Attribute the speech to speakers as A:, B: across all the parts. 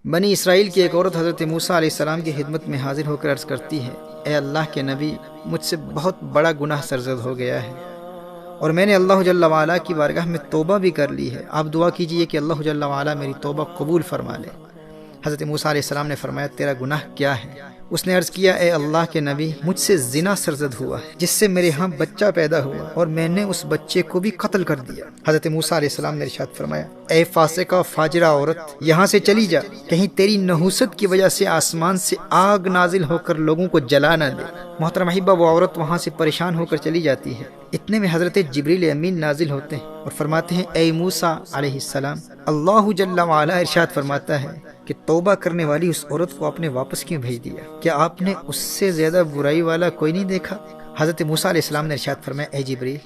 A: بنی اسرائیل کی ایک عورت حضرت موسیٰ علیہ السلام کی خدمت میں حاضر ہو کر عرض کرتی ہے، اے اللہ کے نبی، مجھ سے بہت بڑا گناہ سرزد ہو گیا ہے اور میں نے اللہ جل وعلا کی بارگاہ میں توبہ بھی کر لی ہے، آپ دعا کیجئے کہ اللہ جل وعلا میری توبہ قبول فرما لے۔ حضرت موسیٰ علیہ السلام نے فرمایا، تیرا گناہ کیا ہے؟ اس نے عرض کیا، اے اللہ کے نبی، مجھ سے زنا سرزد ہوا ہے جس سے میرے ہاں بچہ پیدا ہوا اور میں نے اس بچے کو بھی قتل کر دیا۔ حضرت موسیٰ علیہ السلام نے ارشاد فرمایا، اے فاسقہ فاجرہ عورت، یہاں سے چلی جا، کہیں تیری نحوست کی وجہ سے آسمان سے آگ نازل ہو کر لوگوں کو جلا نہ دے۔ محترم احبہ، وہ عورت وہاں سے پریشان ہو کر چلی جاتی ہے۔ اتنے میں حضرت جبریل امین نازل ہوتے ہیں اور فرماتے ہیں، اے موسیٰ علیہ السلام، اللہ جل وعلا ارشاد فرماتا ہے کہ توبہ کرنے والی اس عورت کو آپ نے واپس کیوں بھیج دیا؟ کیا آپ نے اس سے زیادہ برائی والا کوئی نہیں دیکھا؟ حضرت موسیٰ علیہ السلام نے ارشاد فرمایا، اے جبریل،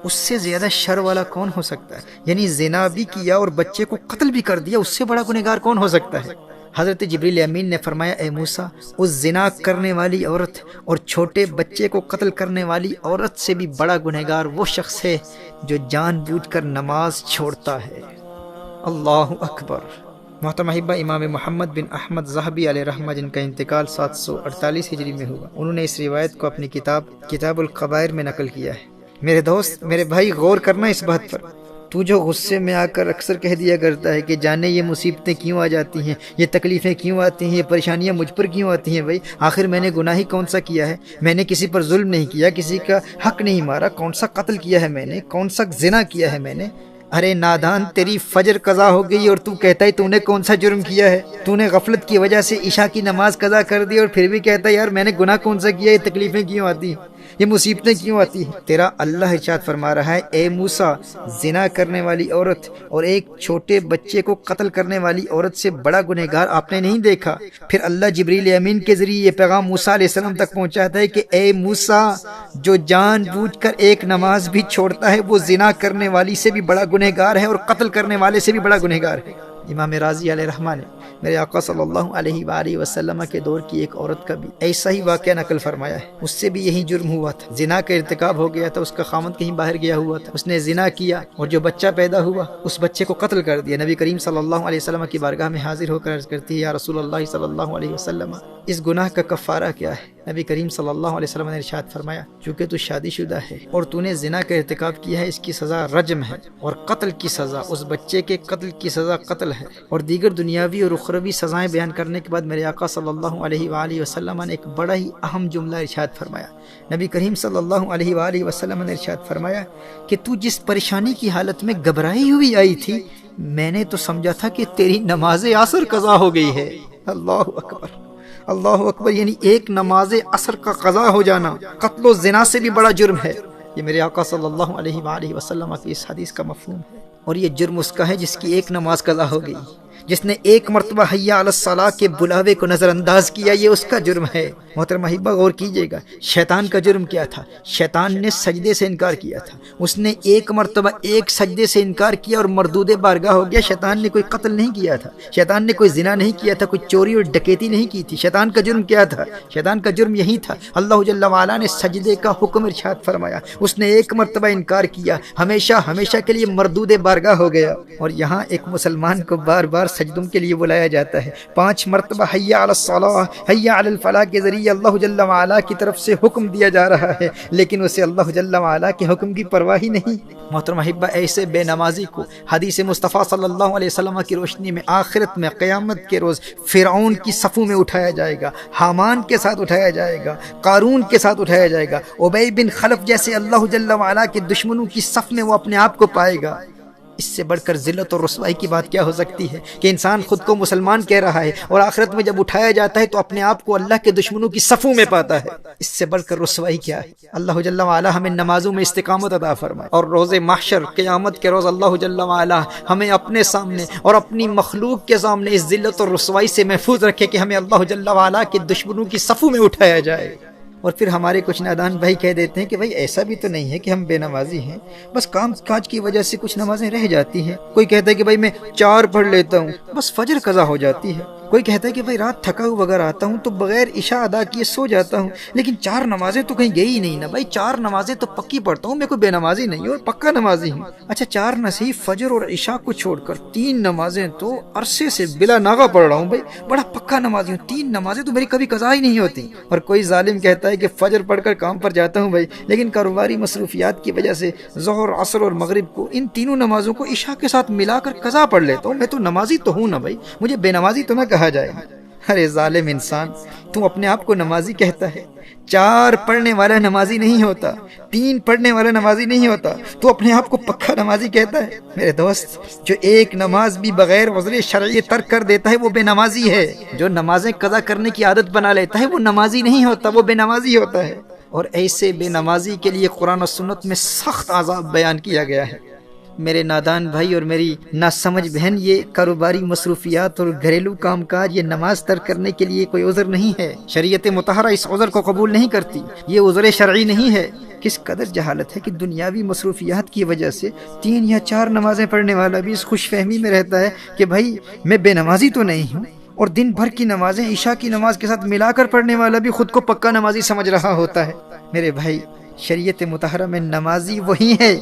A: اس سے زیادہ شر والا کون ہو سکتا ہے؟ یعنی زنا بھی کیا اور بچے کو قتل بھی کر دیا، اس سے بڑا گنہگار کون ہو سکتا ہے؟ حضرت جبریل امین نے فرمایا، اے موسیٰ، اس زنا کرنے والی عورت اور چھوٹے بچے کو قتل کرنے والی عورت سے بھی بڑا گنہگار وہ شخص ہے جو جان بوجھ کر نماز چھوڑتا ہے۔ اللہ اکبر۔ محترم احبہ، امام محمد بن احمد ذہبی علیہ رحمہ، جن کا انتقال 748 ہجری میں ہوا، انہوں نے اس روایت کو اپنی کتاب القبائر میں نقل کیا ہے۔ میرے دوست، میرے بھائی، غور کرنا اس بات پر، تو جو غصے میں آ کر اکثر کہہ دیا کرتا ہے کہ جانے یہ مصیبتیں کیوں آ جاتی ہیں، یہ تکلیفیں کیوں آتی ہیں، یہ پریشانیاں مجھ پر کیوں آتی ہیں؟ بھائی آخر میں نے گناہ ہی کون سا کیا ہے؟ میں نے کسی پر ظلم نہیں کیا، کسی کا حق نہیں مارا، کون سا قتل کیا ہے میں نے، کون سا زنا کیا ہے میں نے؟ ارے نادان، تیری فجر قضا ہو گئی اور تو کہتا ہے تو نے کون سا جرم کیا ہے؟ تو نے غفلت کی وجہ سے عشاء کی نماز قضا کر دی اور پھر بھی کہتا ہے یار میں نے گناہ کون سا کیا، یہ تکلیفیں کیوں آتی ہیں، یہ مصیبتیں کیوں آتی ہیں؟ تیرا اللہ ارشاد فرما رہا ہے، اے موسیٰ، زنا کرنے والی عورت اور ایک چھوٹے بچے کو قتل کرنے والی عورت سے بڑا گنہگار آپ نے نہیں دیکھا؟ پھر اللہ جبریل امین کے ذریعے یہ پیغام موسیٰ علیہ السلام تک پہنچاتا ہے کہ اے موسیٰ، جو جان بوجھ کر ایک نماز بھی چھوڑتا ہے وہ زنا کرنے والی سے بھی بڑا گنہگار ہے اور قتل کرنے والے سے بھی بڑا گنہگار ہے۔ امام راضی علیہ رحمہ نے میرے آقا صلی اللہ علیہ وآلہ وسلم کے دور کی ایک عورت کا بھی ایسا ہی واقعہ نقل فرمایا ہے۔ اس سے بھی یہی جرم ہوا تھا، زنا کا ارتکاب ہو گیا تھا، اس کا خامند کہیں باہر گیا ہوا تھا، اس نے زنا کیا اور جو بچہ پیدا ہوا اس بچے کو قتل کر دیا۔ نبی کریم صلی اللہ علیہ وسلم کی بارگاہ میں حاضر ہو کر عرض کرتی ہے، یا رسول اللہ صلی اللہ علیہ وسلم، اس گناہ کا کفارہ کیا ہے؟ نبی کریم صلی اللہ علیہ وسلم نے ارشاد فرمایا، چونکہ تو شادی شدہ ہے اور تو نے زنا کا ارتکاب کیا ہے، اس کی سزا رجم ہے اور قتل کی سزا، اس بچے کے قتل کی سزا قتل ہے۔ اور دیگر دنیاوی اور اخروی سزائیں بیان کرنے کے بعد میرے آقا صلی اللہ علیہ وآلہ وسلم نے ایک بڑا ہی اہم جملہ ارشاد فرمایا۔ نبی کریم صلی اللہ علیہ وآلہ وسلم نے ارشاد فرمایا کہ تو جس پریشانی کی حالت میں گھبرائی ہوئی آئی تھی، میں نے تو سمجھا تھا کہ تیری نماز عصر قضا ہو گئی ہے۔ اللہ اکبر، اللہ اکبر، یعنی ایک نماز عصر کا قضا ہو جانا قتل و زنا سے بھی بڑا جرم ہے۔ یہ میرے آقا صلی اللہ علیہ وآلہ وسلم کی اس حدیث کا مفہوم ہے۔ اور یہ جرم اس کا ہے جس کی ایک نماز قضا ہو گئی، جس نے ایک مرتبہ حی علی الصلاۃ کے بلاوے کو نظر انداز کیا، یہ اس کا جرم ہے۔ محترم احبہ، غور کیجئے گا، شیطان کا جرم کیا تھا؟ شیطان نے سجدے سے انکار کیا تھا، اس نے ایک مرتبہ ایک سجدے سے انکار کیا اور مردود بارگاہ ہو گیا۔ شیطان نے کوئی قتل نہیں کیا تھا، شیطان نے کوئی زنا نہیں کیا تھا، کوئی چوری اور ڈکیتی نہیں کی تھی۔ شیطان کا جرم کیا تھا؟ شیطان کا جرم یہی تھا، اللہ جل وعلا نے سجدے کا حکم ارشاد فرمایا، اس نے ایک مرتبہ انکار کیا، ہمیشہ ہمیشہ کے لیے مردود بارگاہ ہو گیا۔ اور یہاں ایک مسلمان کو بار بار سجدوں کے لیے بلایا جاتا ہے، 5 مرتبہ حی علی الصلاۃ، حی علی الفلاح کے ذریعے اللہ جل وعلا کی طرف سے حکم دیا جا رہا ہے، لیکن اسے اللہ جل وعلا کے حکم کی پرواہ ہی نہیں۔ محترم احبہ، ایسے بے نمازی کو حدیث مصطفیٰ صلی اللہ علیہ وسلم کی روشنی میں آخرت میں قیامت کے روز فرعون کی صفوں میں اٹھایا جائے گا، حامان کے ساتھ اٹھایا جائے گا، قارون کے ساتھ اٹھایا جائے گا، ابی بن خلف جیسے اللہ جل وعلا کے دشمنوں کی صف میں وہ اپنے آپ کو پائے گا۔ اس سے بڑھ کر ذلت اور رسوائی کی بات کیا ہو سکتی ہے کہ انسان خود کو مسلمان کہہ رہا ہے اور آخرت میں جب اٹھایا جاتا ہے تو اپنے آپ کو اللہ کے دشمنوں کی صفوں میں پاتا ہے۔ اس سے بڑھ کر رسوائی کیا ہے؟ اللہ جل وعلا ہمیں نمازوں میں استقامت عطا فرمائے اور روز محشر قیامت کے روز اللہ جل وعلا ہمیں اپنے سامنے اور اپنی مخلوق کے سامنے اس ذلت اور رسوائی سے محفوظ رکھے کہ ہمیں اللہ جل وعلا کے دشمنوں کی صفوں میں اٹھایا جائے۔ اور پھر ہمارے کچھ نادان بھائی کہہ دیتے ہیں کہ بھائی ایسا بھی تو نہیں ہے کہ ہم بے نمازی ہیں، بس کام کاج کی وجہ سے کچھ نمازیں رہ جاتی ہیں۔ کوئی کہتا ہے کہ بھائی میں 4 پڑھ لیتا ہوں، بس فجر قضا ہو جاتی ہے۔ کوئی کہتا ہے کہ بھائی رات تھکا ہوا اگر آتا ہوں تو بغیر عشاء ادا کیے سو جاتا ہوں، لیکن 4 نمازیں تو کہیں گئی نہیں نا بھائی، 4 نمازیں تو پکی پڑھتا ہوں، میں کوئی بے نمازی نہیں ہوں اور پکا نمازی ہوں۔ اچھا 4 نصیب فجر اور عشاء کو چھوڑ کر 3 نمازیں تو عرصے سے بلا ناغہ پڑھ رہا ہوں بھائی، بڑا پکا نمازی ہوں، 3 نمازیں تو میری کبھی قضا ہی نہیں ہوتی۔ اور کوئی ظالم کہتا ہے کہ فجر پڑھ کر کام پر جاتا ہوں بھائی، لیکن کاروباری مصروفیات کی وجہ سے ظہر، عصر اور مغرب کو ان تینوں نمازوں کو عشاء کے ساتھ ملا کر قضا پڑھ لیتا ہوں۔ میں تو نمازی تو ہوں نا بھائی، مجھے بے نمازی تو نہ کہا جائے۔ ارے ظالم انسان، تو اپنے آپ کو نمازی کہتا ہے، 4 پڑھنے والا نمازی نہیں ہوتا، 3 پڑھنے والا نمازی نہیں ہوتا، تو اپنے آپ کو پکا نمازی کہتا ہے۔ میرے دوست، جو ایک نماز بھی بغیر عذر شرعی ترک کر دیتا ہے وہ بے نمازی ہے۔ جو نمازیں قضا کرنے کی عادت بنا لیتا ہے وہ نمازی نہیں ہوتا، وہ بے نمازی ہوتا ہے۔ اور ایسے بے نمازی کے لیے قرآن و سنت میں سخت عذاب بیان کیا گیا ہے۔ میرے نادان بھائی اور میری ناسمجھ بہن، یہ کاروباری مصروفیات اور گھریلو کام کاج یہ نماز ترک کرنے کے لیے کوئی عذر نہیں ہے۔ شریعت مطہرہ اس عذر کو قبول نہیں کرتی، یہ عذر شرعی نہیں ہے۔ کس قدر جہالت ہے کہ دنیاوی مصروفیات کی وجہ سے 3 یا 4 نمازیں پڑھنے والا بھی اس خوش فہمی میں رہتا ہے کہ بھائی میں بے نمازی تو نہیں ہوں، اور دن بھر کی نمازیں عشاء کی نماز کے ساتھ ملا کر پڑھنے والا بھی خود کو پکا نمازی سمجھ رہا ہوتا ہے۔ میرے بھائی، شریعت مطہرہ میں نمازی وہی ہے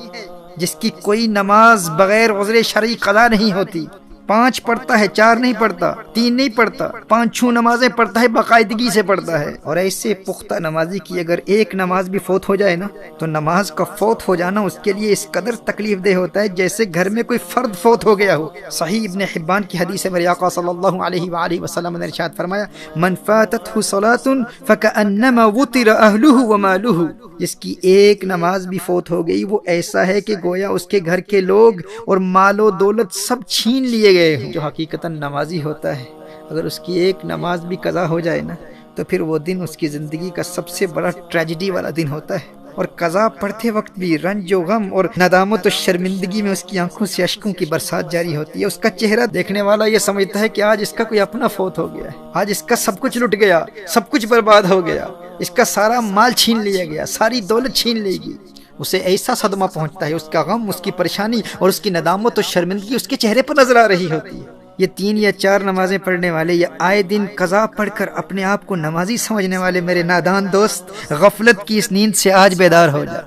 A: جس کی کوئی نماز بغیر عذر شرعی قضا نہیں ہوتی۔ 5 پڑھتا ہے، 4 نہیں پڑھتا، 3 نہیں پڑھتا، 5 نمازیں پڑھتا ہے، باقاعدگی سے پڑھتا ہے۔ اور ایسے پختہ نمازی کی اگر ایک نماز بھی فوت ہو جائے نا تو نماز کا فوت ہو جانا اس کے لیے اس قدر تکلیف دہ ہوتا ہے جیسے گھر میں کوئی فرد فوت ہو گیا ہو۔ صحیح ابن حبان کی حدیث ہے، میرے آقا صلی اللہ علیہ وآلہ وسلم نے ارشاد فرمایا، من فاتته صلاة فكأنما وطر اہلہ ومالہ، جس کی ایک نماز بھی فوت ہو گئی وہ ایسا ہے کہ گویا اس کے گھر کے لوگ اور مال و دولت سب چھین لیے گئے ہوں۔ جو حقیقتاً نمازی ہوتا ہے، اگر اس کی ایک نماز بھی قضا ہو جائے نا تو پھر وہ دن اس کی زندگی کا سب سے بڑا ٹریجڈی والا دن ہوتا ہے، اور قضا پڑھتے وقت بھی رنج و غم اور ندامت و شرمندگی میں اس کی آنکھوں سے اشکوں کی برسات جاری ہوتی ہے۔ اس کا چہرہ دیکھنے والا یہ سمجھتا ہے کہ آج اس کا کوئی اپنا فوت ہو گیا ہے، آج اس کا سب کچھ لٹ گیا، سب کچھ برباد ہو گیا، اس کا سارا مال چھین لیا گیا، ساری دولت چھین لے گی۔ اسے ایسا صدمہ پہنچتا ہے، اس کا غم، اس کی پریشانی اور اس کی ندامت و شرمندگی اس کے چہرے پر نظر آ رہی ہوتی ہے۔ یہ 3 یا 4 نمازیں پڑھنے والے یا آئے دن قضا پڑھ کر اپنے آپ کو نمازی سمجھنے والے میرے نادان دوست، غفلت کی اس نیند سے آج بیدار ہو جا۔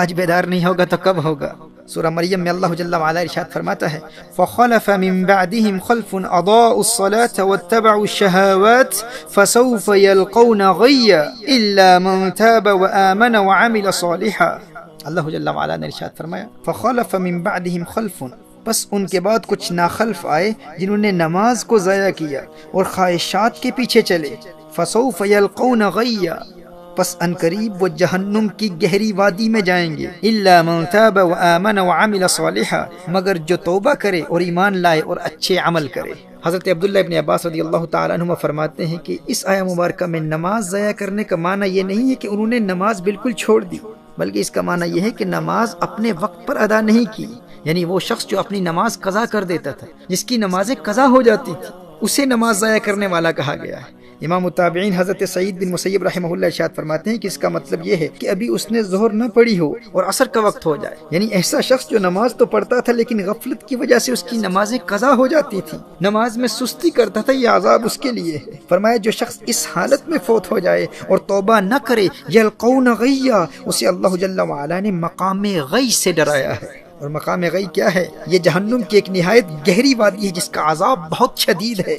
A: آج بیدار نہیں ہوگا تو کب ہوگا؟ سورہ مریم میں اللہ جل وعلا ارشاد فرماتا ہے، فَخَلَفَ مِن بَعْدِهِمْ خَلْفٌ أَضَاعُوا الصَّلَاةَ وَاتَّبَعُوا الشَّهَوَاتِ فَسَوْفَ يَلْقَوْنَ غَيًّا إِلَّا مَن تَابَ وَآمَنَ وَعَمِلَ صَالِحًا۔ اللہ جل وعلا نے ارشاد فرمایا، فَخَلَفَ مِن بَعْدِهِمْ خَلْفٌ، بس ان کے بعد کچھ ناخلف آئے جنہوں نے نماز کو ضائع کیا اور خواہشات کے پیچھے چلے، فَسَوْفَ يَلْقَوْنَ غَيًّا، پس انقریب وہ جہنم کی گہری وادی میں جائیں گے، الا من تاب وآمن وعمل صالحا، مگر جو توبہ کرے اور ایمان لائے اور اچھے عمل کرے۔ حضرت عبداللہ ابن عباس رضی اللہ تعالیٰ عنہما فرماتے ہیں کہ اس آیہ مبارکہ میں نماز ضائع کرنے کا معنی یہ نہیں ہے کہ انہوں نے نماز بالکل چھوڑ دی، بلکہ اس کا معنی یہ ہے کہ نماز اپنے وقت پر ادا نہیں کی۔ یعنی وہ شخص جو اپنی نماز قضا کر دیتا تھا، جس کی نمازیں قضا ہو جاتی تھی، اسے نماز ضائع کرنے والا کہا گیا ہے۔ امام التابعین حضرت سعید بن مسیب رحمہ اللہ ارشاد فرماتے ہیں کہ اس کا مطلب یہ ہے کہ ابھی اس نے ظہر نہ پڑھی ہو اور عصر کا وقت ہو جائے، یعنی ایسا شخص جو نماز تو پڑھتا تھا لیکن غفلت کی وجہ سے اس کی نمازیں قضا ہو جاتی تھی، نماز میں سستی کرتا تھا، یہ عذاب اس کے لیے ہے۔ فرمایا جو شخص اس حالت میں فوت ہو جائے اور توبہ نہ کرے، یلقون غیا، اسے اللہ جل وعلا نے مقام غی سے ڈرایا ہے۔ اور مقام غی کیا ہے؟ یہ جہنم کی ایک نہایت گہری وادی ہے جس کا عذاب بہت شدید ہے۔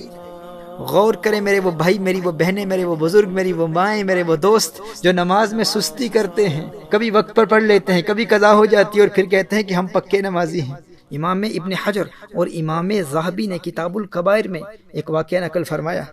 A: غور کریں میرے وہ بھائی، میری وہ بہنیں، میرے وہ بزرگ، میری وہ مائیں، میرے وہ دوست جو نماز میں سستی کرتے ہیں، کبھی وقت پر پڑھ لیتے ہیں، کبھی قضا ہو جاتی ہے اور پھر کہتے ہیں کہ ہم پکے نمازی ہیں۔ امام ابن حجر اور امام ذہبی نے کتاب الکبائر میں ایک واقعہ نقل فرمایا،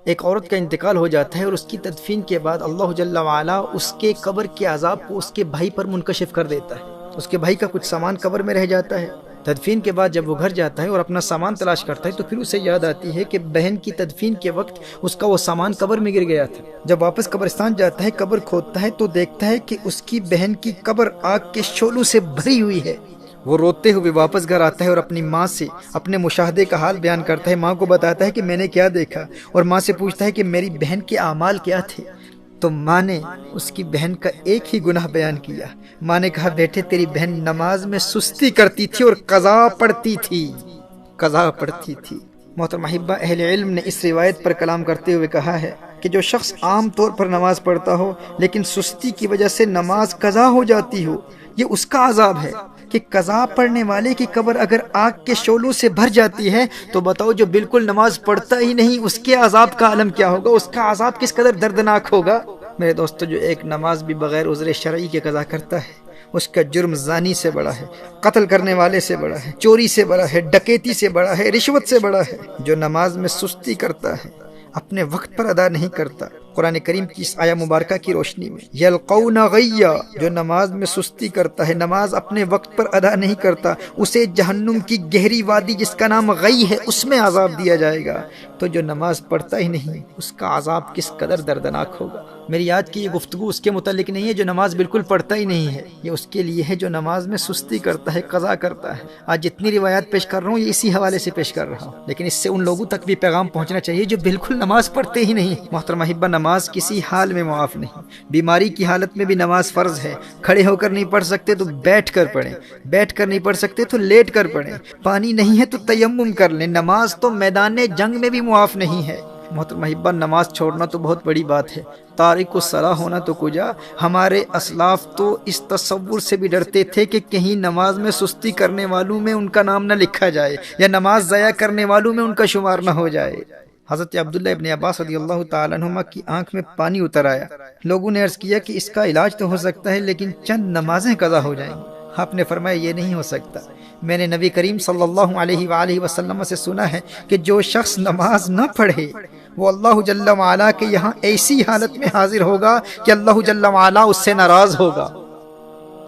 A: ایک عورت کا انتقال ہو جاتا ہے اور اس کی تدفین کے بعد اللہ جل وعلا اس کے قبر کے عذاب کو اس کے بھائی پر منکشف کر دیتا ہے۔ اس کے بھائی کا کچھ سامان قبر میں رہ جاتا ہے۔ تدفین کے بعد جب وہ گھر جاتا ہے اور اپنا سامان تلاش کرتا ہے تو پھر اسے یاد آتی ہے کہ بہن کی تدفین کے وقت اس کا وہ سامان قبر میں گر گیا تھا۔ جب واپس قبرستان جاتا ہے، قبر کھودتا ہے تو دیکھتا ہے کہ اس کی بہن کی قبر آگ کے شعلوں سے بھری ہوئی ہے۔ وہ روتے ہوئے واپس گھر آتا ہے اور اپنی ماں سے اپنے مشاہدے کا حال بیان کرتا ہے، ماں کو بتاتا ہے کہ میں نے کیا دیکھا، اور ماں سے پوچھتا ہے کہ میری بہن کے اعمال کیا تھے۔ تو ماں نے اس کی بہن کا ایک ہی گناہ بیان کیا۔ ماں نے کہا بیٹے تیری بہن نماز میں سستی کرتی تھی اور قضا پڑھتی تھی، قضا پڑھتی تھی۔ محترم احبہ، اہل علم نے اس روایت پر کلام کرتے ہوئے کہا ہے کہ جو شخص عام طور پر نماز پڑھتا ہو لیکن سستی کی وجہ سے نماز قضا ہو جاتی ہو، یہ اس کا عذاب ہے کہ قضا پڑھنے والے کی قبر اگر آگ کے شعلوں سے بھر جاتی ہے تو بتاؤ جو بالکل نماز پڑھتا ہی نہیں اس کے عذاب کا عالم کیا ہوگا، اس کا عذاب کس قدر دردناک ہوگا۔ میرے دوستو، جو ایک نماز بھی بغیر عذر شرعی کے قضا کرتا ہے اس کا جرم زانی سے بڑا ہے، قتل کرنے والے سے بڑا ہے، چوری سے بڑا ہے، ڈکیتی سے بڑا ہے، رشوت سے بڑا ہے۔ جو نماز میں سستی کرتا ہے، اپنے وقت پر ادا نہیں کرتا، قرآن کریم کی اس آیہ مبارکہ کی روشنی میں یلقون غیا، جو نماز میں سستی کرتا ہے، نماز اپنے وقت پر ادا نہیں کرتا، اسے جہنم کی گہری وادی جس کا نام غی ہے اس میں عذاب دیا جائے گا۔ تو جو نماز پڑھتا ہی نہیں اس کا عذاب کس قدر دردناک ہوگا۔ میری آج کی یہ گفتگو اس کے متعلق نہیں ہے جو نماز بالکل پڑھتا ہی نہیں ہے، یہ اس کے لیے ہے جو نماز میں سستی کرتا ہے، قضا کرتا ہے۔ آج جتنی روایات پیش کر رہا ہوں یہ اسی حوالے سے پیش کر رہا ہوں، لیکن اس سے ان لوگوں تک بھی پیغام پہنچنا چاہیے جو بالکل نماز پڑھتے ہی نہیں۔ محترم احبہ، نماز کسی حال میں معاف نہیں، بیماری کی حالت میں بھی نماز فرض ہے۔ کھڑے ہو کر نہیں پڑھ سکتے تو بیٹھ کر پڑھیں، بیٹھ کر نہیں پڑھ سکتے تو لیٹ کر پڑھیں، پانی نہیں ہے تو تیمم کر لیں۔ نماز تو میدان جنگ میں بھی معاف نہیں ہے۔ محترم احبہ، نماز چھوڑنا تو بہت بڑی بات ہے، تارک الصلاح ہونا تو کجا۔ ہمارے اسلاف تو اس تصور سے بھی ڈرتے تھے کہ کہیں نماز میں سستی کرنے والوں میں ان کا نام نہ لکھا جائے یا نماز ضائع کرنے والوں میں ان کا شمار نہ ہو جائے۔ حضرت عبداللہ ابن عباس رضی اللہ تعالیٰ عنہما کی آنکھ میں پانی اتر آیا۔ لوگوں نے عرض کیا کہ اس کا علاج تو ہو سکتا ہے لیکن چند نمازیں قضا ہو جائیں گی۔ آپ نے فرمایا یہ نہیں ہو سکتا، میں نے نبی کریم صلی اللہ علیہ وآلہ وسلم سے سنا ہے کہ جو شخص نماز نہ پڑھے وہ اللہ جل وعلا کے یہاں ایسی حالت میں حاضر ہوگا کہ اللہ جل وعلا اس سے ناراض ہوگا۔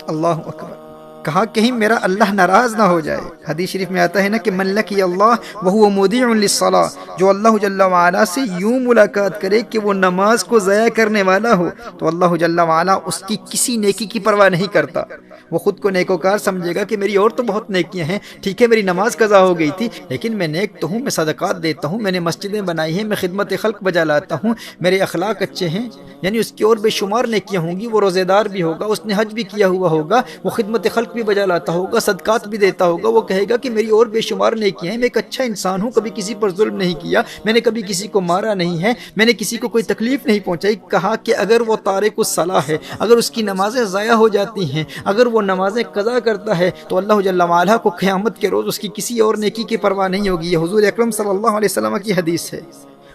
A: اللہ اکبر! کہا کہیں میرا اللہ ناراض نہ ہو جائے۔ حدیث شریف میں آتا ہے نا کہ من لقی اللہ وہو مودع للصلاۃ، جو اللہ جل وعلا سے یوں ملاقات کرے کہ وہ نماز کو ضائع کرنے والا ہو تو اللہ جل وعلا اس کی کسی نیکی کی پرواہ نہیں کرتا۔ وہ خود کو نیکوکار سمجھے گا کہ میری اور تو بہت نیکیاں ہیں، ٹھیک ہے میری نماز قضا ہو گئی تھی لیکن میں نیک تو ہوں، میں صدقات دیتا ہوں، میں نے مسجدیں بنائی ہیں، میں خدمت خلق بجا لاتا ہوں، میرے اخلاق اچھے ہیں، یعنی اس کی اور بے شمار نیکیاں ہوں گی۔ وہ روزے دار بھی ہوگا، اس نے حج بھی کیا ہوا ہوگا، وہ خدمت خلق بھی بجا لاتا ہوگا، صدقات بھی دیتا ہوگا، وہ کہے گا کہ میری اور بے شمار نیکیاں ہیں، میں ایک اچھا انسان ہوں، کبھی کسی پر ظلم نہیں کیا، میں نے کبھی کسی کو مارا نہیں ہے، میں نے کسی کو کوئی تکلیف نہیں پہنچائی۔ کہا کہ اگر وہ تارک الصلاح ہے، اگر اس کی نمازیں ضائع ہو جاتی ہیں، اگر وہ نمازیں قضا کرتا ہے تو اللہ جل وعلا کو قیامت کے روز اس کی کسی اور نیکی کی پرواہ نہیں ہوگی۔ یہ حضور اکرم صلی اللہ علیہ وسلم کی حدیث ہے۔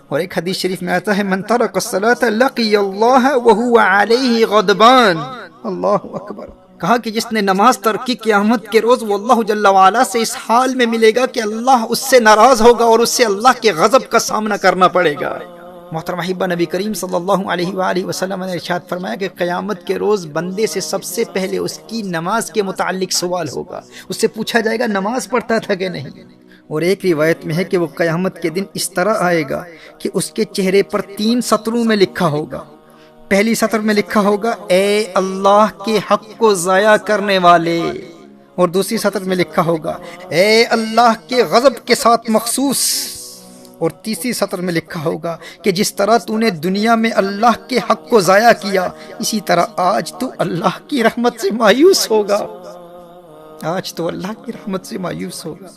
A: اور ایک حدیث شریف میں آتا ہے من ترک الصلاۃ لقی اللہ وہو علیہ غضبان۔ اللہ اکبر! کہا کہ جس نے نماز ترک کی قیامت کے روز وہ اللہ جل وعلا سے اس حال میں ملے گا کہ اللہ اس سے ناراض ہوگا اور اس سے اللہ کے غضب کا سامنا کرنا پڑے گا۔ محترم احبہ، نبی کریم صلی اللہ علیہ وآلہ وسلم نے ارشاد فرمایا کہ قیامت کے روز بندے سے سب سے پہلے اس کی نماز کے متعلق سوال ہوگا، اس سے پوچھا جائے گا نماز پڑھتا تھا کہ نہیں۔ اور ایک روایت میں ہے کہ وہ قیامت کے دن اس طرح آئے گا کہ اس کے چہرے پر 3 سطروں میں لکھا ہوگا۔ پہلی سطر میں لکھا ہوگا اے اللہ کے حق کو ضائع کرنے والے، اور دوسری سطر میں لکھا ہوگا اے اللہ کے غضب کے ساتھ مخصوص، اور تیسری سطر میں لکھا ہوگا کہ جس طرح تو نے دنیا میں اللہ کے حق کو ضائع کیا اسی طرح آج تو اللہ کی رحمت سے مایوس ہوگا، آج تو اللہ کی رحمت سے مایوس ہوگا۔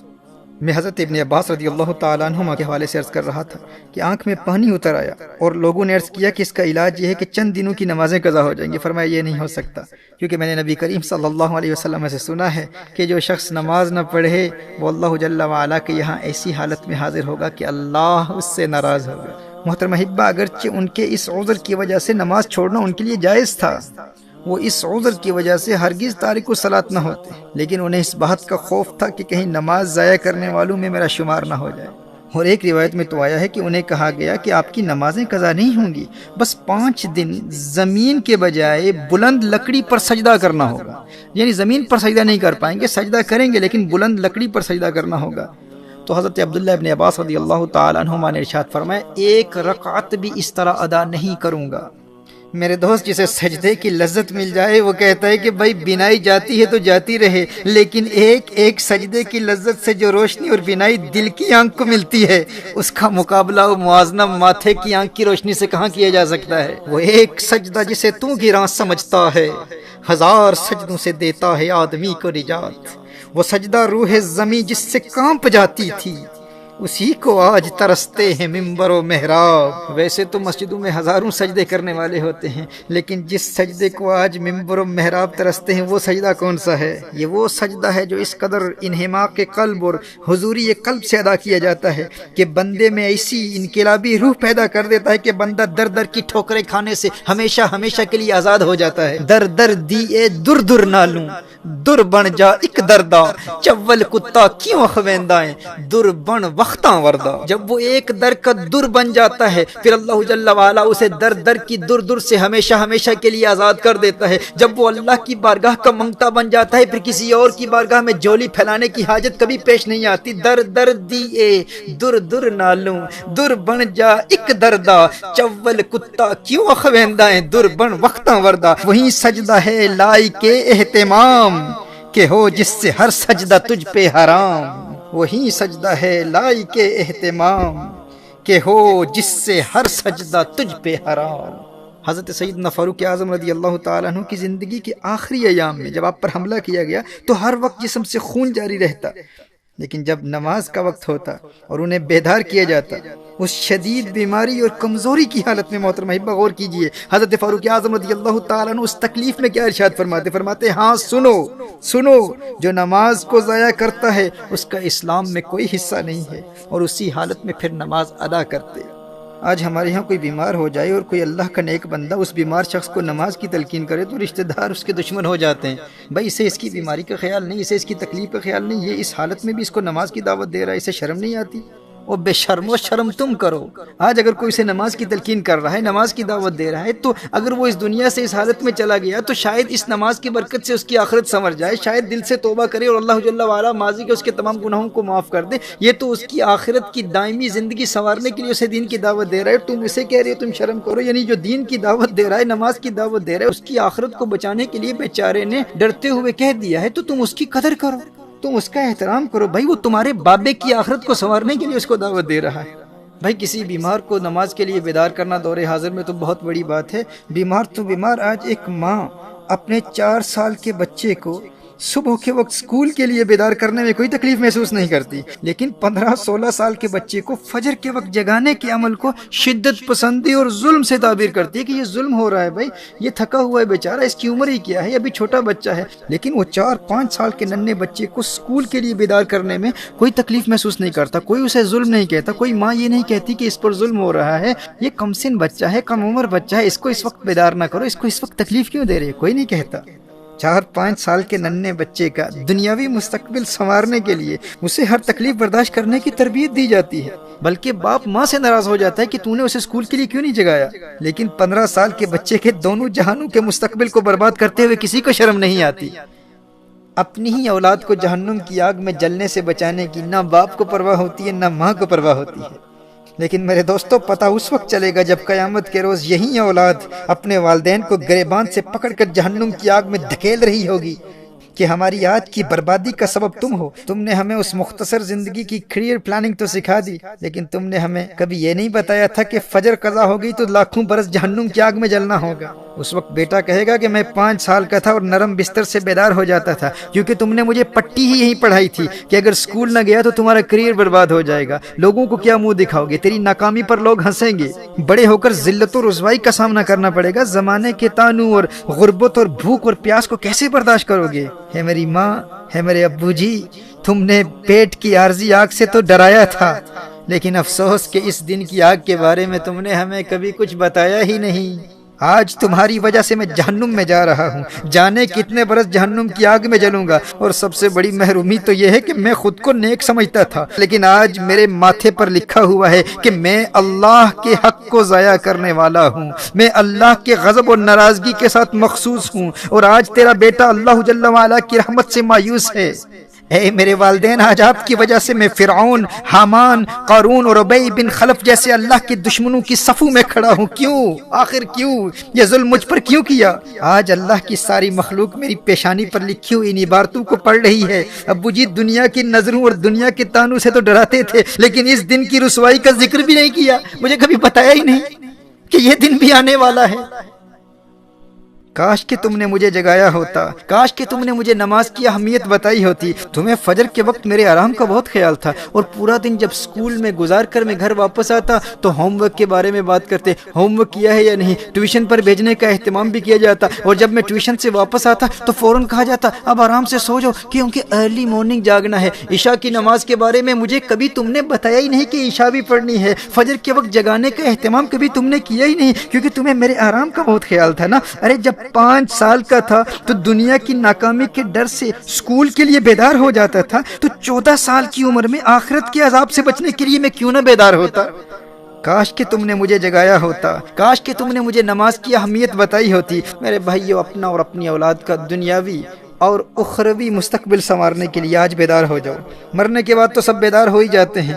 A: میں حضرت ابن عباس رضی اللہ تعالیٰ عنہما کے حوالے سے عرض کر رہا تھا کہ آنکھ میں پانی اتر آیا اور لوگوں نے عرض کیا کہ اس کا علاج یہ ہے کہ چند دنوں کی نمازیں قضا ہو جائیں گی۔ فرمایا یہ نہیں ہو سکتا، کیونکہ میں نے نبی کریم صلی اللہ علیہ وسلم سے سنا ہے کہ جو شخص نماز نہ پڑھے وہ اللہ جل وعلا کے یہاں ایسی حالت میں حاضر ہوگا کہ اللہ اس سے ناراض ہوگا۔ محترم احبہ، اگرچہ ان کے اس عذر کی وجہ سے نماز چھوڑنا ان کے لیے جائز تھا، وہ اس عذر کی وجہ سے ہرگز تارک الصلاۃ نہ ہوتے، لیکن انہیں اس بات کا خوف تھا کہ کہیں نماز ضائع کرنے والوں میں میرا شمار نہ ہو جائے۔ اور ایک روایت میں تو آیا ہے کہ انہیں کہا گیا کہ آپ کی نمازیں قضا نہیں ہوں گی، بس 5 دن زمین کے بجائے بلند لکڑی پر سجدہ کرنا ہوگا، یعنی زمین پر سجدہ نہیں کر پائیں گے، سجدہ کریں گے لیکن بلند لکڑی پر سجدہ کرنا ہوگا۔ تو حضرت عبداللہ ابن عباس رضی اللہ تعالیٰ عنہما نے ارشاد فرمایا 1 رکعت بھی اس طرح ادا نہیں کروں گا۔ میرے دوست، جسے سجدے کی لذت مل جائے وہ کہتا ہے کہ بھائی بینائی جاتی ہے تو جاتی رہے، لیکن ایک سجدے کی لذت سے جو روشنی اور بینائی دل کی آنکھ کو ملتی ہے اس کا مقابلہ و موازنہ ماتھے کی آنکھ کی روشنی سے کہاں کیا جا سکتا ہے۔ وہ ایک سجدہ جسے تو گراں سمجھتا ہے 1000 سجدوں سے دیتا ہے آدمی کو نجات۔ وہ سجدہ روح زمیں جس سے کانپ جاتی تھی اسی کو آج ترستے ہیں ممبر و محراب۔ ویسے تو مسجدوں میں ہزاروں سجدے کرنے والے ہوتے ہیں، لیکن جس سجدے کو آج ممبر و محراب ترستے ہیں وہ سجدہ کون سا ہے؟ یہ وہ سجدہ ہے جو اس قدر انہماک قلب اور حضوری قلب سے ادا کیا جاتا ہے کہ بندے میں ایسی انقلابی روح پیدا کر دیتا ہے کہ بندہ در در کی ٹھوکریں کھانے سے ہمیشہ ہمیشہ کے لیے آزاد ہو جاتا ہے۔ در در دیے در در نالوں، در بن جا ایک دردا، چول کتا کیوں خویندائیں، در بن وقتاں وردہ۔ جب وہ ایک در کا در بن جاتا ہے پھر اللہ جل وعلا اسے در در کی در در سے ہمیشہ ہمیشہ کے لیے آزاد کر دیتا ہے۔ جب وہ اللہ کی بارگاہ کا منگتا بن جاتا ہے پھر کسی اور کی بارگاہ میں جولی پھیلانے کی حاجت کبھی پیش نہیں آتی۔ در در دیے در در نالوں، در بن جا ایک دردا، چول کتا کیوں خویندائیں، در بن وقتاں وردہ۔ وہیں سجدہ ہے لائق اہتمام کہ ہو جس سے ہر سجدہ تجھ پہ حرام۔ وہی سجدہ ہے لائق اہتمام کہ ہو جس سے ہر سجدہ تجھ پہ حرام۔ حضرت سیدنا فاروق اعظم رضی اللہ تعالیٰ عنہ کی زندگی کے آخری ایام میں جب آپ پر حملہ کیا گیا تو ہر وقت جسم سے خون جاری رہتا، لیکن جب نماز کا وقت ہوتا اور انہیں بیدار کیا جاتا اس شدید بیماری اور کمزوری کی حالت میں، محترم احبہ غور کیجئے حضرت فاروق اعظم رضی اللہ تعالیٰ عنہ اس تکلیف میں کیا ارشاد فرماتے ہاں سنو جو نماز کو ضائع کرتا ہے اس کا اسلام میں کوئی حصہ نہیں ہے، اور اسی حالت میں پھر نماز ادا کرتے۔ آج ہمارے ہاں کوئی بیمار ہو جائے اور کوئی اللہ کا نیک بندہ اس بیمار شخص کو نماز کی تلقین کرے تو رشتہ دار اس کے دشمن ہو جاتے ہیں۔ بھائی اسے اس کی بیماری کا خیال نہیں، اسے اس کی تکلیف کا خیال نہیں، یہ اس حالت میں بھی اس کو نماز کی دعوت دے رہا ہے، اسے شرم نہیں آتی؟ اور بے شرم و شرم تم کرو۔ آج اگر کوئی اسے نماز کی تلقین کر رہا ہے، نماز کی دعوت دے رہا ہے، تو اگر وہ اس دنیا سے اس حالت میں چلا گیا تو شاید اس نماز کی برکت سے اس کی آخرت سنور جائے، شاید دل سے توبہ کرے اور اللہ جل وعلا ماضی کے اس کے تمام گناہوں کو معاف کر دے۔ یہ تو اس کی آخرت کی دائمی زندگی سنوارنے کے لیے اسے دین کی دعوت دے رہا ہے، تم اسے کہہ رہے ہو تم شرم کرو۔ یعنی جو دین کی دعوت دے رہا ہے، نماز کی دعوت دے رہا ہے، اس کی آخرت کو بچانے کے لیے بیچارے نے ڈرتے ہوئے کہہ دیا ہے تو تم اس کی قدر کرو، تم اس کا احترام کرو۔ بھائی وہ تمہارے بابے کی آخرت کو سنوارنے کے لیے اس کو دعوت دے رہا ہے۔ بھائی کسی بیمار کو نماز کے لیے بیدار کرنا دور حاضر میں تو بہت بڑی بات ہے۔ بیمار تو بیمار، آج ایک ماں اپنے 4 سال کے بچے کو صبح کے وقت اسکول کے لیے بیدار کرنے میں کوئی تکلیف محسوس نہیں کرتی، لیکن 15-16 سال کے بچے کو فجر کے وقت جگانے کے عمل کو شدت پسندی اور ظلم سے تعبیر کرتی ہے کہ یہ ظلم ہو رہا ہے۔ بھائی یہ تھکا ہوا ہے بیچارہ، اس کی عمر ہی کیا ہے، ابھی چھوٹا بچہ ہے، لیکن وہ 4-5 سال کے ننھے بچے کو اسکول کے لیے بیدار کرنے میں کوئی تکلیف محسوس نہیں کرتا، کوئی اسے ظلم نہیں کہتا، کوئی ماں یہ نہیں کہتی کہ اس پر ظلم ہو رہا ہے، یہ کم سن بچہ ہے، کم عمر بچہ ہے، اس کو اس وقت بیدار نہ کرو، اس کو اس وقت تکلیف کیوں دے رہے، کوئی نہیں کہتا۔ 4-5 سال کے ننھے بچے کا دنیاوی مستقبل سنوارنے کے لیے اسے ہر تکلیف برداشت کرنے کی تربیت دی جاتی ہے، بلکہ باپ ماں سے ناراض ہو جاتا ہے کہ تو نے اسے اسکول کے لیے کیوں نہیں جگایا، لیکن 15 سال کے بچے کے دونوں جہانوں کے مستقبل کو برباد کرتے ہوئے کسی کو شرم نہیں آتی۔ اپنی ہی اولاد کو جہنم کی آگ میں جلنے سے بچانے کی نہ باپ کو پرواہ ہوتی ہے نہ ماں کو پرواہ ہوتی ہے، لیکن میرے دوستو پتہ اس وقت چلے گا جب قیامت کے روز یہی اولاد اپنے والدین کو گریبان سے پکڑ کر جہنم کی آگ میں دھکیل رہی ہوگی کہ ہماری آج کی بربادی کا سبب تم ہو، تم نے ہمیں اس مختصر زندگی کی کیریئر پلاننگ تو سکھا دی، لیکن تم نے ہمیں کبھی یہ نہیں بتایا تھا کہ فجر قضا ہو گئی تو لاکھوں برس جہنم کی آگ میں جلنا ہوگا۔ اس وقت بیٹا کہے گا کہ میں 5 سال کا تھا اور نرم بستر سے بیدار ہو جاتا تھا کیونکہ تم نے مجھے پٹی ہی یہی پڑھائی تھی کہ اگر اسکول نہ گیا تو تمہارا کیریئر برباد ہو جائے گا، لوگوں کو کیا منہ دکھاؤ گے، تیری ناکامی پر لوگ ہنسیں گے، بڑے ہو کر ذلت و رسوائی کا سامنا کرنا پڑے گا، زمانے کے تانوں اور غربت اور بھوک اور پیاس کو کیسے برداشت کرو گے؟ ہے میری ماں، ہے میرے ابو جی، تم نے پیٹ کی عارضی آگ سے تو ڈرایا تھا، لیکن افسوس کہ اس دن کی آگ کے بارے میں تم نے ہمیں کبھی کچھ بتایا ہی نہیں۔ آج تمہاری وجہ سے میں جہنم میں جا رہا ہوں، جانے کتنے برس جہنم کی آگ میں جلوں گا، اور سب سے بڑی محرومی تو یہ ہے کہ میں خود کو نیک سمجھتا تھا، لیکن آج میرے ماتھے پر لکھا ہوا ہے کہ میں اللہ کے حق کو ضائع کرنے والا ہوں، میں اللہ کے غضب اور ناراضگی کے ساتھ مخصوص ہوں، اور آج تیرا بیٹا اللہ جل وعلا کی رحمت سے مایوس ہے۔ اے میرے والدین، آج آپ کی وجہ سے میں فرعون، حامان، قارون اور ابی بن خلف جیسے اللہ کے دشمنوں کی صفوں میں کھڑا ہوں۔ کیوں؟ آخر کیوں؟ یہ ظلم مجھ پر کیوں کیا؟ آج اللہ کی ساری مخلوق میری پیشانی پر لکھی ہوئی ان عبارتوں کو پڑھ رہی ہے۔ ابو جی دنیا کی نظروں اور دنیا کے تانوں سے تو ڈراتے تھے، لیکن اس دن کی رسوائی کا ذکر بھی نہیں کیا، مجھے کبھی بتایا ہی نہیں کہ یہ دن بھی آنے والا ہے۔ کاش کہ تم نے مجھے جگایا ہوتا، کاش کہ تم نے مجھے نماز کی اہمیت بتائی ہوتی۔ تمہیں فجر کے وقت میرے آرام کا بہت خیال تھا، اور پورا دن جب اسکول میں گزار کر میں گھر واپس آتا تو ہوم ورک کے بارے میں بات کرتے، ہوم ورک کیا ہے یا نہیں، ٹیوشن پر بھیجنے کا اہتمام بھی کیا جاتا، اور جب میں ٹیوشن سے واپس آتا تو فوراً کہا جاتا اب آرام سے سو جاؤ کیونکہ ارلی مارننگ جاگنا ہے۔ عشاء کی نماز کے بارے میں مجھے کبھی تم نے بتایا ہی نہیں کہ عشاء بھی پڑھنی ہے۔ فجر کے وقت جگانے کا اہتمام کبھی تم نے کیا ہی نہیں کیونکہ تمہیں میرے آرام کا بہت خیال تھا نا۔ ارے جب 5 سال کا تھا تو دنیا کی ناکامی کے ڈر سے اسکول کے لیے بیدار ہو جاتا تھا، تو 14 سال کی عمر میں آخرت کے عذاب سے بچنے کے لیے میں کیوں نہ بیدار ہوتا۔ کاش کہ تم نے مجھے جگایا ہوتا، کاش کہ تم نے مجھے نماز کی اہمیت بتائی ہوتی۔ میرے بھائیو، اپنا اور اپنی اولاد کا دنیاوی اور اخروی مستقبل سنوارنے کے لیے آج بیدار ہو جاؤ۔ مرنے کے بعد تو سب بیدار ہو ہی جاتے ہیں،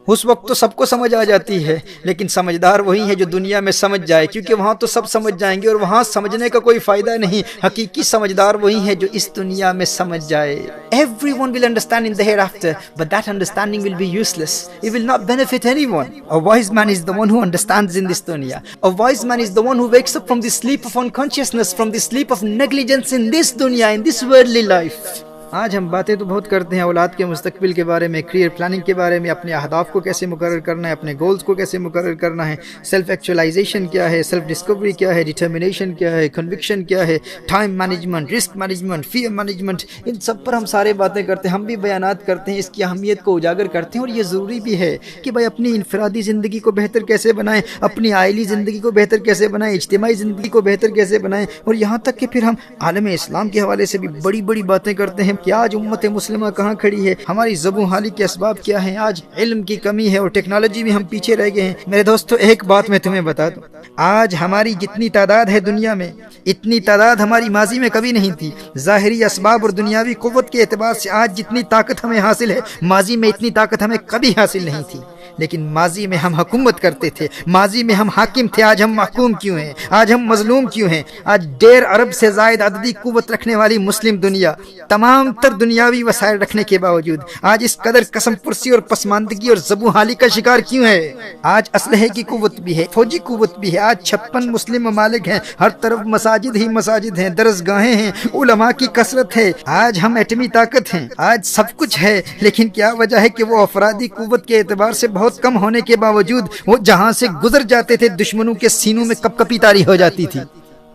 A: اس وقت تو سب کو سمجھ آ جاتی ہے، لیکن سمجھدار وہی ہے جو دنیا میں سمجھ جائے، کیونکہ وہاں تو سب سمجھ جائیں گے اور وہاں سمجھنے کا کوئی فائدہ نہیں۔ حقیقی سمجھدار وہی ہے جو اس دنیا میں سمجھ جائے۔ Everyone will understand in the hereafter, but that understanding will be useless. It will not benefit anyone. A wise man is the one who understands in this dunya. A wise man is the one who wakes up from the sleep of unconsciousness, from the sleep of negligence in this dunya, in this worldly life. آج ہم باتیں تو بہت کرتے ہیں اولاد کے مستقبل کے بارے میں، کریئر پلاننگ کے بارے میں، اپنے اہداف کو کیسے مقرر کرنا ہے، اپنے گولز کو کیسے مقرر کرنا ہے، سیلف ایکچولائزیشن کیا ہے، سیلف ڈسکوری کیا ہے، ڈٹرمنیشن کیا ہے، کنوکشن کیا ہے، time management, risk management, fear management, ان سب پر ہم سارے باتیں کرتے ہیں، ہم بھی بیانات کرتے ہیں، اس کی اہمیت کو اجاگر کرتے ہیں۔ اور یہ ضروری بھی ہے کہ بھائی اپنی انفرادی زندگی کو بہتر کیسے بنائیں، اپنی عائلی زندگی کو بہتر کیسے بنائیں، اجتماعی زندگی کو بہتر کیسے بنائیں، اور یہاں تک کہ پھر ہم عالم اسلام کے حوالے سے بھی بڑی بڑی باتیں کرتے ہیں کہ آج امت مسلمہ کہاں کھڑی ہے، ہماری زبوں حالی کے اسباب کیا ہیں، آج علم کی کمی ہے اور ٹیکنالوجی میں ہم پیچھے رہ گئے ہیں۔ میرے دوستو، ایک بات میں تمہیں بتا دوں، آج ہماری جتنی تعداد ہے دنیا میں، اتنی تعداد ہماری ماضی میں کبھی نہیں تھی۔ ظاہری اسباب اور دنیاوی قوت کے اعتبار سے آج جتنی طاقت ہمیں حاصل ہے، ماضی میں اتنی طاقت ہمیں کبھی حاصل نہیں تھی۔ لیکن ماضی میں ہم حکومت کرتے تھے، ماضی میں ہم حاکم تھے، آج ہم محکوم کیوں ہیں، آج ہم مظلوم کیوں ہیں؟ آج 1.5 ارب سے زائد عددی قوت رکھنے والی مسلم دنیا تمام تر دنیاوی وسائل رکھنے کے باوجود آج اس قدر قسم پرسی اور پسماندگی اور زبوں حالی کا شکار کیوں ہے؟ آج اسلحے کی قوت بھی ہے، فوجی قوت بھی ہے، آج 56 مسلم ممالک ہیں، ہر طرف مساجد ہی مساجد ہیں، درسگاہیں ہیں، علماء کی کثرت ہے، آج ہم ایٹمی طاقت ہیں، آج سب کچھ ہے، لیکن کیا وجہ ہے کہ وہ افرادی قوت کے اعتبار سے بہت کم ہونے کے باوجود وہ جہاں سے گزر جاتے تھے دشمنوں کے سینوں میں کپ کپی طاری ہو جاتی تھی،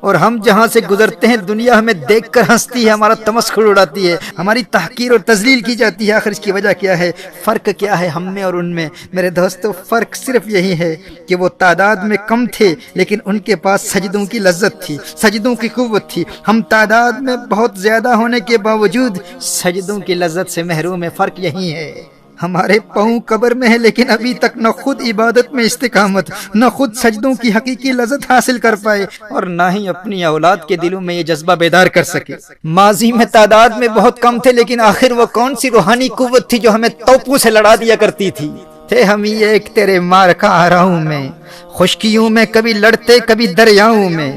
A: اور ہم جہاں سے گزرتے ہیں دنیا ہمیں دیکھ کر ہنستی ہے، ہمارا تمسخر اڑاتی ہے، ہماری تحقیر اور تذلیل کی جاتی ہے۔ آخر اس کی وجہ کیا ہے؟ فرق کیا ہے ہم میں اور ان میں؟ میرے دوستو، فرق صرف یہی ہے کہ وہ تعداد میں کم تھے لیکن ان کے پاس سجدوں کی لذت تھی، سجدوں کی قوت تھی۔ ہم تعداد میں بہت زیادہ ہونے کے باوجود سجدوں کی لذت سے محروم ہے۔ فرق یہی ہے، ہمارے پاؤں قبر میں ہے لیکن ابھی تک نہ خود عبادت میں استقامت، نہ خود سجدوں کی حقیقی لذت حاصل کر پائے، اور نہ ہی اپنی اولاد کے دلوں میں یہ جذبہ بیدار کر سکے۔ ماضی میں تعداد میں بہت کم تھے لیکن آخر وہ کون سی روحانی قوت تھی جو ہمیں توپوں سے لڑا دیا کرتی تھی؟ تھے ہم یہ ایک تیرے مار کا آراؤں میں، خشکیوں میں کبھی لڑتے کبھی دریاؤں میں،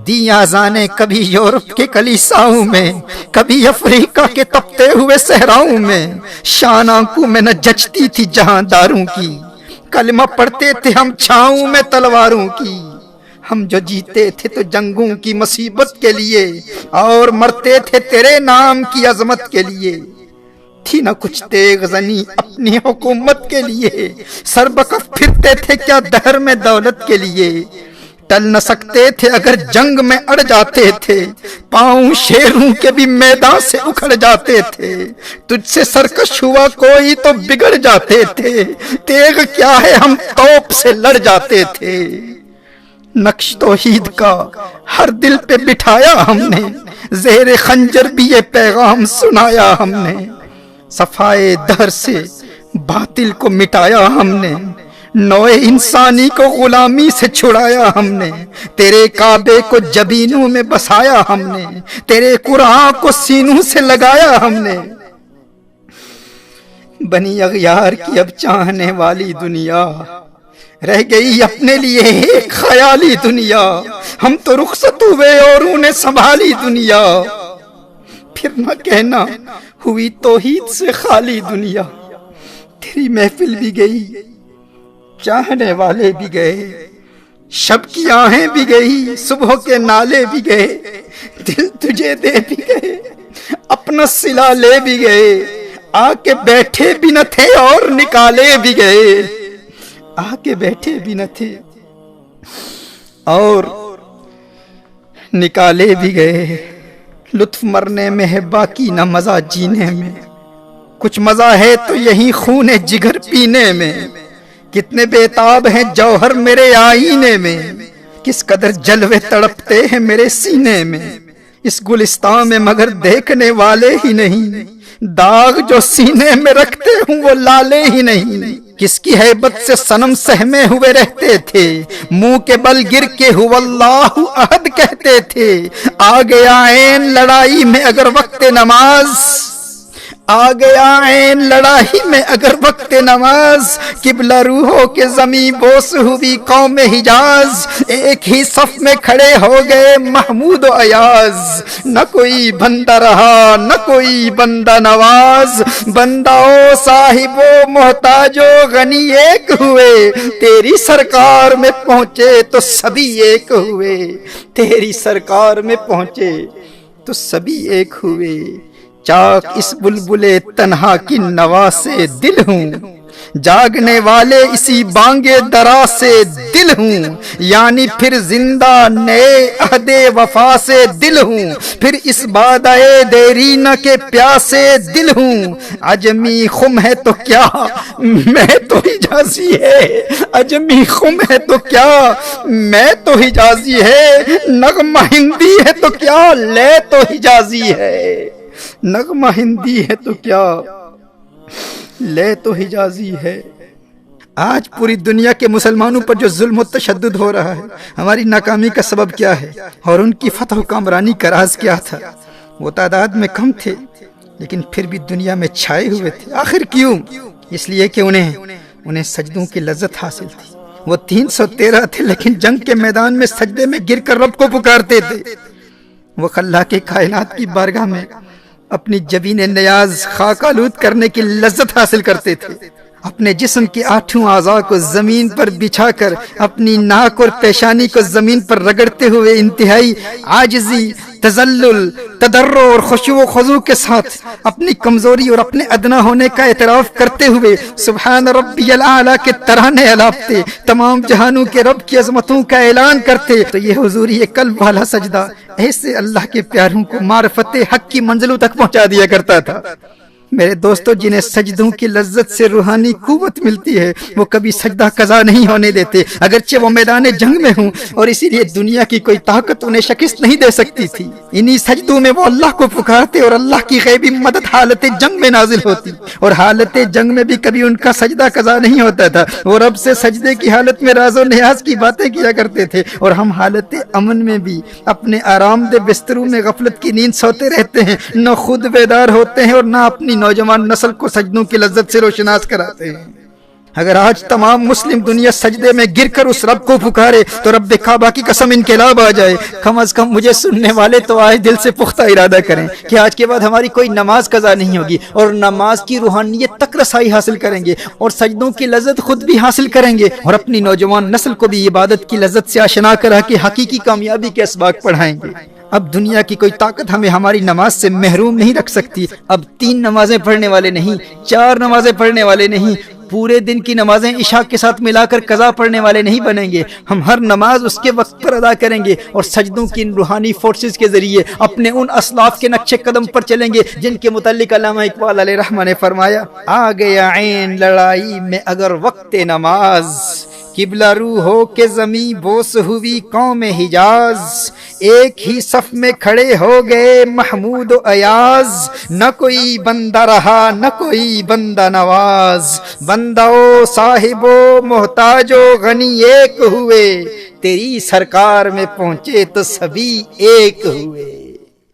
A: دی آزانے کبھی یورپ کے کلیساؤں میں، کبھی افریقہ کے تپتے ہوئے صحراؤں میں، شان آنکھوں میں نہ جچتی تھی جہاں داروں کی، کلمہ پڑھتے تھے ہم چھاؤں میں تلواروں کی، ہم جو جیتے تھے تو جنگوں کی مصیبت کے لیے اور مرتے تھے تیرے نام کی عظمت کے لیے، تھی نہ کچھ تیغ زنی اپنی حکومت کے لیے، سر بکف پھرتے تھے کیا دہر میں دولت کے لیے، ٹل نہ سکتے تھے اگر جنگ میں اڑ جاتے تھے، پاؤں شیروں کے بھی میدان سے اکھڑ جاتے تھے، تجھ سے سرکش ہوا کوئی تو بگڑ جاتے تھے، تیغ کیا ہے ہم توپ سے لڑ جاتے تھے، نقش توحید کا ہر دل پہ بٹھایا ہم نے، زیر خنجر بھی یہ پیغام سنایا ہم نے، صفائے دہر سے باطل کو مٹایا ہم نے، نوع انسانی کو غلامی سے چھڑایا ہم نے، تیرے کعبے کو جبینوں میں بسایا ہم نے، تیرے قرآن کو سینوں سے لگایا ہم نے، بنی اغیار کی اب چاہنے والی دنیا رہ گئی اپنے لیے ایک خیالی دنیا، ہم تو رخصت ہوئے اور انہیں سنبھالی دنیا، پھر نہ کہنا ہوئی توحید سے خالی دنیا، تیری محفل بھی گئی، چاہنے والے بھی گئے، شب کی آہیں بھی گئی، صبح کے نالے بھی گئے، دل تجھے دے بھی گئے، اپنا صلہ لے بھی گئے، آ کے بیٹھے بھی نہ تھے اور نکالے بھی گئے، آ کے بیٹھے بھی نہ تھے اور نکالے بھی گئے۔ لطف مرنے میں ہے باقی نہ مزہ جینے میں، کچھ مزہ ہے تو یہی خون جگر پینے میں، کتنے بےتاب ہیں جوہر میرے آئینے میں، کس قدر جلوے تڑپتے ہیں میرے سینے میں، اس گلستان میں مگر دیکھنے والے ہی نہیں، داغ جو سینے میں رکھتے ہوں وہ لالے ہی نہیں، کس کی ہیبت سے صنم سہمے ہوئے رہتے تھے، منہ کے بل گر کے ہو اللہ احد کہتے تھے، آ گیا عین لڑائی میں اگر وقت نماز، آ گیا عین لڑائی میں اگر وقت نماز، قبلہ روحوں کے زمیں بوس ہوئی قوم حجاز، ایک ہی صف میں کھڑے ہو گئے محمود و ایاز، نہ کوئی بندہ رہا نہ کوئی بندہ نواز، بندہ و صاحب و محتاج و غنی ایک ہوئے، تیری سرکار میں پہنچے تو سبھی ایک ہوئے، تیری سرکار میں پہنچے تو سبھی ایک ہوئے، چاک اس بلبل تنہا کی نوا سے دل ہوں، جاگنے والے اسی بانگے درا سے دل ہوں، یعنی پھر زندہ نئے عہد وفا سے دل ہوں، پھر اس بادئے دیرینہ کے پیاسے دل ہوں، عجمی خم ہے تو کیا میں تو حجازی ہے، عجمی خم ہے تو کیا میں تو حجازی ہے، نغمہ ہندی ہے تو کیا لے تو حجازی ہے، نغمہ ہندی ہے تو کیا لے تو حجازی ہے۔ آج پوری دنیا کے مسلمانوں پر جو ظلم و تشدد ہو رہا ہے، ہماری ناکامی کا سبب کیا ہے اور ان کی فتح و کامرانی کا راز کیا تھا؟ وہ تعداد میں کم تھے لیکن پھر بھی دنیا میں چھائے ہوئے تھے۔ آخر کیوں؟ اس لیے کہ انہیں سجدوں کی لذت حاصل تھی۔ وہ 313 تھے لیکن جنگ کے میدان میں سجدے میں گر کر رب کو پکارتے تھے۔ وہ خلاق کائنات کی بارگاہ میں اپنی جبین نیاز خاک آلود کرنے کی لذت حاصل کرتے تھے۔ اپنے جسم کے 8 اعضاء کو زمین پر بچھا کر اپنی ناک اور پیشانی کو زمین پر رگڑتے ہوئے انتہائی عاجزی، تذلل، تضرع اور خشوع و خضوع کے ساتھ اپنی کمزوری اور اپنے ادنا ہونے کا اعتراف کرتے ہوئے سبحان ربی الاعلیٰ کے ترانے الاپتے، تمام جہانوں کے رب کی عظمتوں کا اعلان کرتے، تو یہ حضوری قلب والا سجدہ ایسے اللہ کے پیاروں کو معرفت حق کی منزلوں تک پہنچا دیا کرتا تھا۔ میرے دوستو، جنہیں سجدوں کی لذت سے روحانی قوت ملتی ہے وہ کبھی سجدہ قضا نہیں ہونے دیتے، اگرچہ وہ میدان جنگ میں ہوں، اور اسی لیے دنیا کی کوئی طاقت انہیں شکست نہیں دے سکتی تھی۔ انہی سجدوں میں وہ اللہ کو پکارتے اور اللہ کی غیبی مدد حالت جنگ میں نازل ہوتی، اور حالت جنگ میں بھی کبھی ان کا سجدہ قضا نہیں ہوتا تھا۔ وہ رب سے سجدے کی حالت میں راز و نیاز کی باتیں کیا کرتے تھے، اور ہم حالت امن میں بھی اپنے آرام دہ بستروں میں غفلت کی نیند سوتے رہتے ہیں، نہ خود بیدار ہوتے ہیں اور نہ اپنی نوجوان نسل کو سجدوں کی لذت سے روشناس کراتے ہیں۔ اگر آج تمام مسلم دنیا سجدے میں گر کر اس رب کو پکارے تو رب کعبہ کی قسم انقلاب آ جائے۔ کم از کم مجھے سننے والے تو آج دل سے پختہ ارادہ کریں کہ آج کے بعد ہماری کوئی نماز قضا نہیں ہوگی، اور نماز کی روحانیت تک رسائی حاصل کریں گے، اور سجدوں کی لذت خود بھی حاصل کریں گے، اور اپنی نوجوان نسل کو بھی عبادت کی لذت سے آشنا کرا کے حقیقی کامیابی کے اسباق پڑھائیں گے۔ اب دنیا کی کوئی طاقت ہمیں ہماری نماز سے محروم نہیں رکھ سکتی۔ اب 3 نمازیں پڑھنے والے نہیں، 4 نمازیں پڑھنے والے نہیں، پورے دن کی نمازیں عشاء کے ساتھ ملا کر قضا پڑھنے والے نہیں بنیں گے۔ ہم ہر نماز اس کے وقت پر ادا کریں گے، اور سجدوں کی ان روحانی فورسز کے ذریعے اپنے ان اسلاف کے نقش قدم پر چلیں گے جن کے متعلق علامہ اقبال علیہ رحمہ نے فرمایا، آ گیا عین لڑائی میں اگر وقت نماز، قبلہ رو ہو کے زمیں بوس ہوئی قوم حجاز، ایک ہی صف میں کھڑے ہو گئے محمود و ایاز، نہ کوئی بندہ رہا نہ کوئی بندہ نواز، بندہ و صاحب و محتاج و غنی ایک ہوئے، تیری سرکار میں پہنچے تو سبھی ایک ہوئے۔